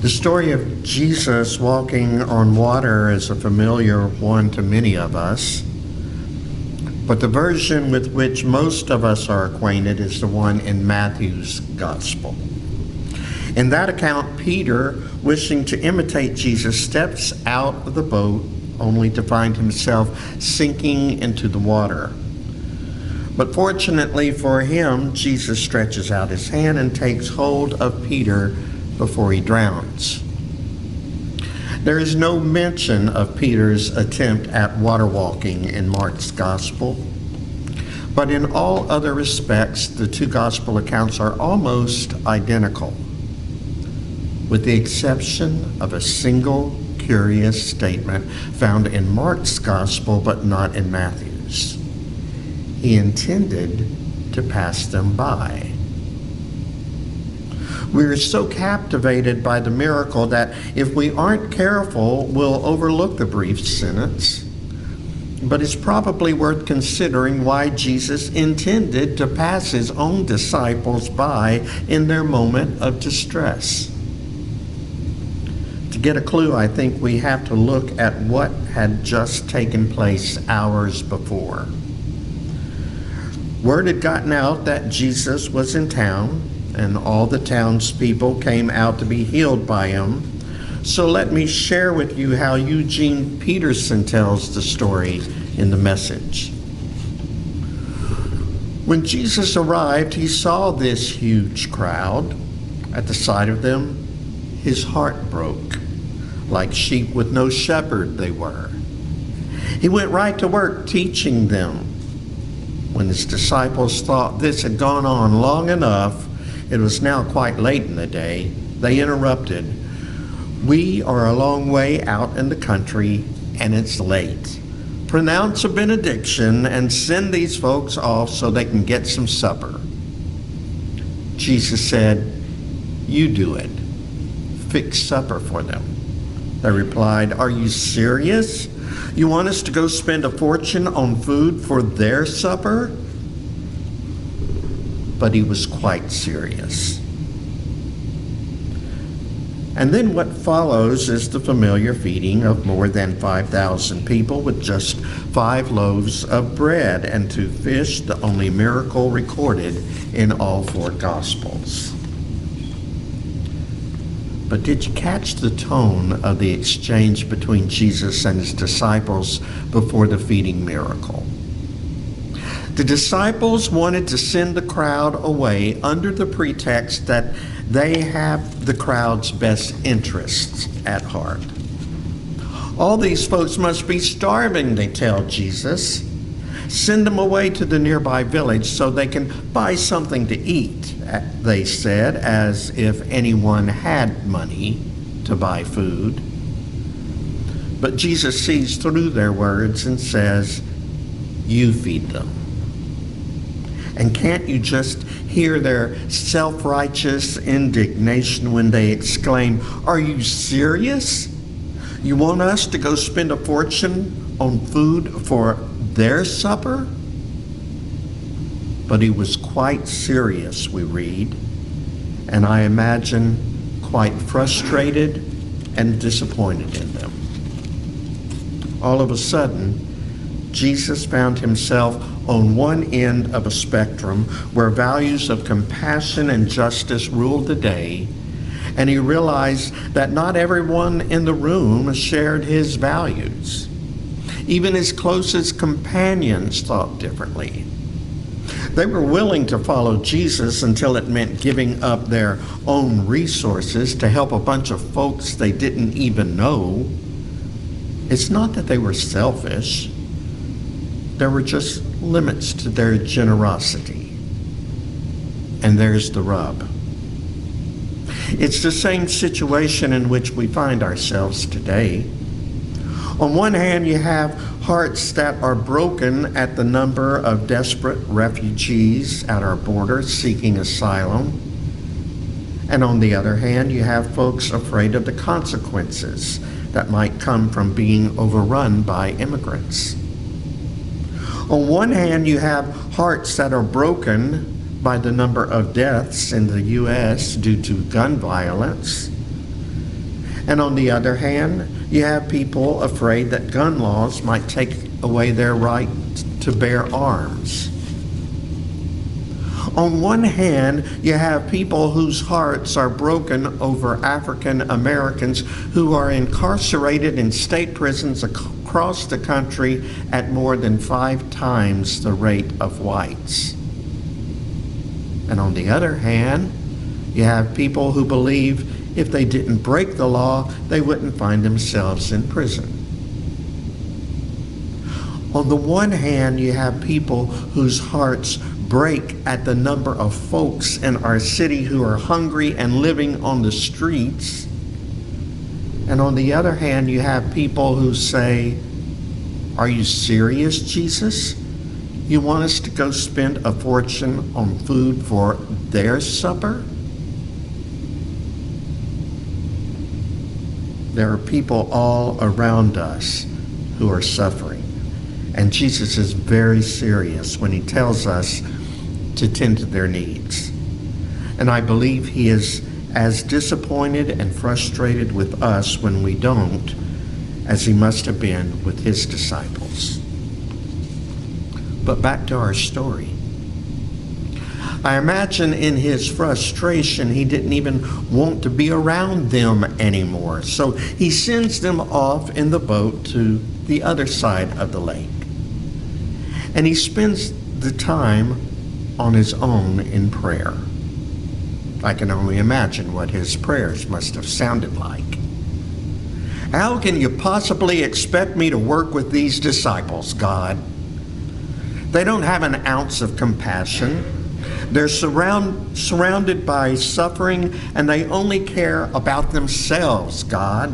The story of Jesus walking on water is a familiar one to many of us, but the version with which most of us are acquainted is the one in Matthew's Gospel. In that account, Peter, wishing to imitate Jesus, steps out of the boat only to find himself sinking into the water. But fortunately for him, Jesus stretches out his hand and takes hold of Peter before he drowns. There is no mention of Peter's attempt at water walking in Mark's Gospel, but in all other respects, the two Gospel accounts are almost identical, with the exception of a single curious statement found in Mark's Gospel but not in Matthew's. He intended to pass them by. We are so captivated by the miracle that if we aren't careful, we'll overlook the brief sentence. But it's probably worth considering why Jesus intended to pass his own disciples by in their moment of distress. To get a clue, I think we have to look at what had just taken place hours before. Word had gotten out that Jesus was in town, and all the townspeople came out to be healed by him. So let me share with you how Eugene Peterson tells the story in the Message. When Jesus arrived, he saw this huge crowd. At the sight of them, his heart broke. Like sheep with no shepherd they were. He went right to work teaching them. When his disciples thought this had gone on long enough, it was now quite late in the day, they interrupted. "We are a long way out in the country, and it's late. Pronounce a benediction and send these folks off so they can get some supper." Jesus said, "You do it. Fix supper for them." They replied, "Are you serious? You want us to go spend a fortune on food for their supper?" But he was quite serious. And then what follows is the familiar feeding of more than 5,000 people with just 5 loaves of bread and 2 fish, the only miracle recorded in all 4 Gospels. But did you catch the tone of the exchange between Jesus and his disciples before the feeding miracle? The disciples wanted to send the crowd away under the pretext that they have the crowd's best interests at heart. All these folks must be starving, they tell Jesus. Send them away to the nearby village so they can buy something to eat, they said, as if anyone had money to buy food. But Jesus sees through their words and says, "You feed them." And can't you just hear their self-righteous indignation when they exclaim, "Are you serious? You want us to go spend a fortune on food for their supper?" But he was quite serious, we read, and I imagine quite frustrated and disappointed in them. All of a sudden, Jesus found himself on one end of a spectrum where values of compassion and justice ruled the day, and he realized that not everyone in the room shared his values. Even his closest companions thought differently. They were willing to follow Jesus until it meant giving up their own resources to help a bunch of folks they didn't even know. It's not that they were selfish. There were just limits to their generosity. And there's the rub. It's the same situation in which we find ourselves today. On one hand, you have hearts that are broken at the number of desperate refugees at our border seeking asylum. And on the other hand, you have folks afraid of the consequences that might come from being overrun by immigrants. On one hand, you have hearts that are broken by the number of deaths in the U.S. due to gun violence. And on the other hand, you have people afraid that gun laws might take away their right to bear arms. On one hand, you have people whose hearts are broken over African Americans who are incarcerated in state prisons across the country at more than 5 times the rate of whites. And on the other hand, you have people who believe if they didn't break the law, they wouldn't find themselves in prison. On the one hand, you have people whose hearts break at the number of folks in our city who are hungry and living on the streets. And on the other hand, you have people who say, "Are you serious, Jesus? You want us to go spend a fortune on food for their supper?" There are people all around us who are suffering. And Jesus is very serious when he tells us to tend to their needs. And I believe he is as disappointed and frustrated with us when we don't as he must have been with his disciples. But back to our story. I imagine in his frustration, he didn't even want to be around them anymore. So he sends them off in the boat to the other side of the lake. And he spends the time on his own in prayer. I can only imagine what his prayers must have sounded like. "How can you possibly expect me to work with these disciples, God? They don't have an ounce of compassion. They're surrounded by suffering, and they only care about themselves, God."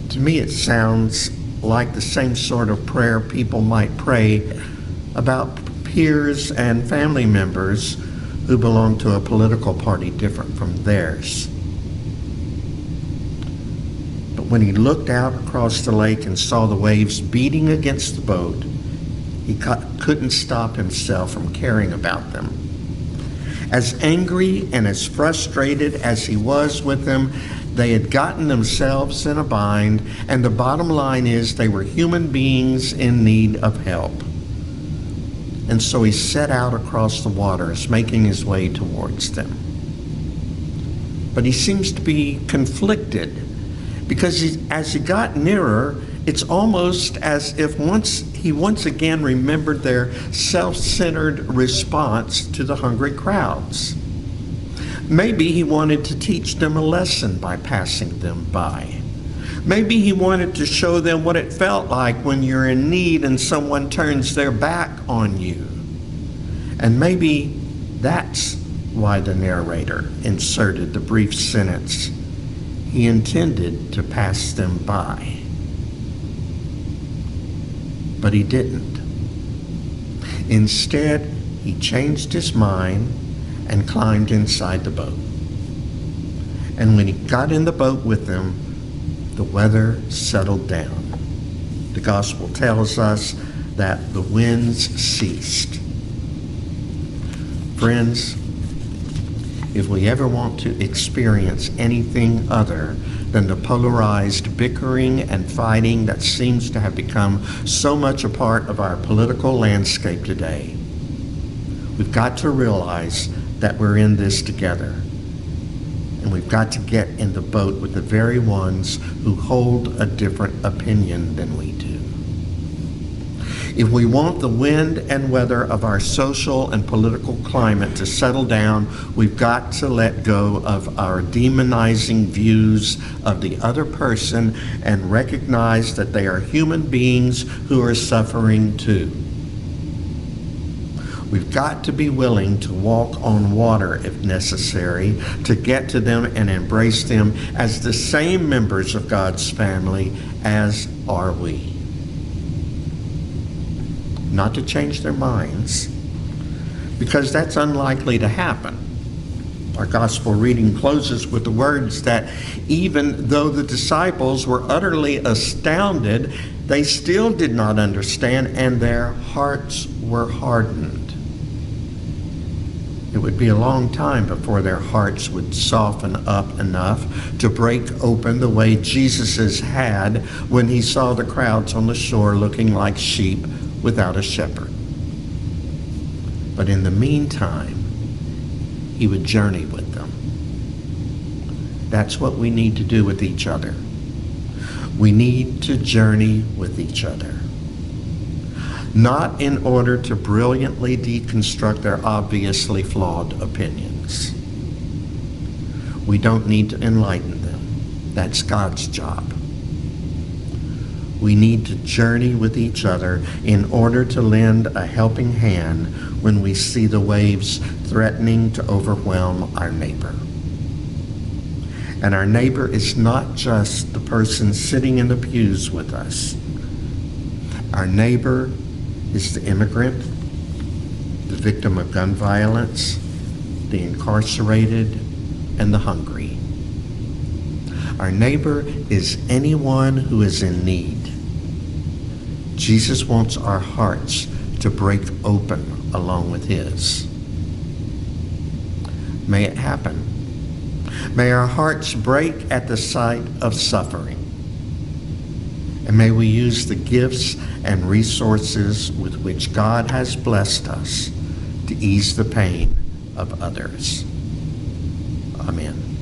To me, it sounds like the same sort of prayer people might pray about peers and family members who belong to a political party different from theirs. But when he looked out across the lake and saw the waves beating against the boat, he couldn't stop himself from caring about them. As angry and as frustrated as he was with them, they had gotten themselves in a bind, and the bottom line is they were human beings in need of help. And so he set out across the waters, making his way towards them. But he seems to be conflicted, because as he got nearer, it's almost as if he once again remembered their self-centered response to the hungry crowds. Maybe he wanted to teach them a lesson by passing them by. Maybe he wanted to show them what it felt like when you're in need and someone turns their back on you. And maybe that's why the narrator inserted the brief sentence, "He intended to pass them by." But he didn't. Instead, he changed his mind and climbed inside the boat. And when he got in the boat with them, the weather settled down. The gospel tells us that the winds ceased. Friends, if we ever want to experience anything other than the polarized bickering and fighting that seems to have become so much a part of our political landscape today, we've got to realize that we're in this together. And we've got to get in the boat with the very ones who hold a different opinion than we do. If we want the wind and weather of our social and political climate to settle down, we've got to let go of our demonizing views of the other person and recognize that they are human beings who are suffering too. We've got to be willing to walk on water if necessary to get to them and embrace them as the same members of God's family as are we. Not to change their minds, because that's unlikely to happen. Our gospel reading closes with the words that even though the disciples were utterly astounded, they still did not understand, and their hearts were hardened. It It would be a long time before their hearts would soften up enough to break open the way Jesus's had when he saw the crowds on the shore looking like sheep without a shepherd. But in the meantime, he would journey with them. That's what we need to do with each other. We need to journey with each other. Not in order to brilliantly deconstruct their obviously flawed opinions. We don't need to enlighten them. That's God's job. We need to journey with each other in order to lend a helping hand when we see the waves threatening to overwhelm our neighbor. And our neighbor is not just the person sitting in the pews with us. Our neighbor is the immigrant, the victim of gun violence, the incarcerated, and the hungry. Our neighbor is anyone who is in need. Jesus wants our hearts to break open along with his. May it happen. May our hearts break at the sight of suffering. And may we use the gifts and resources with which God has blessed us to ease the pain of others. Amen.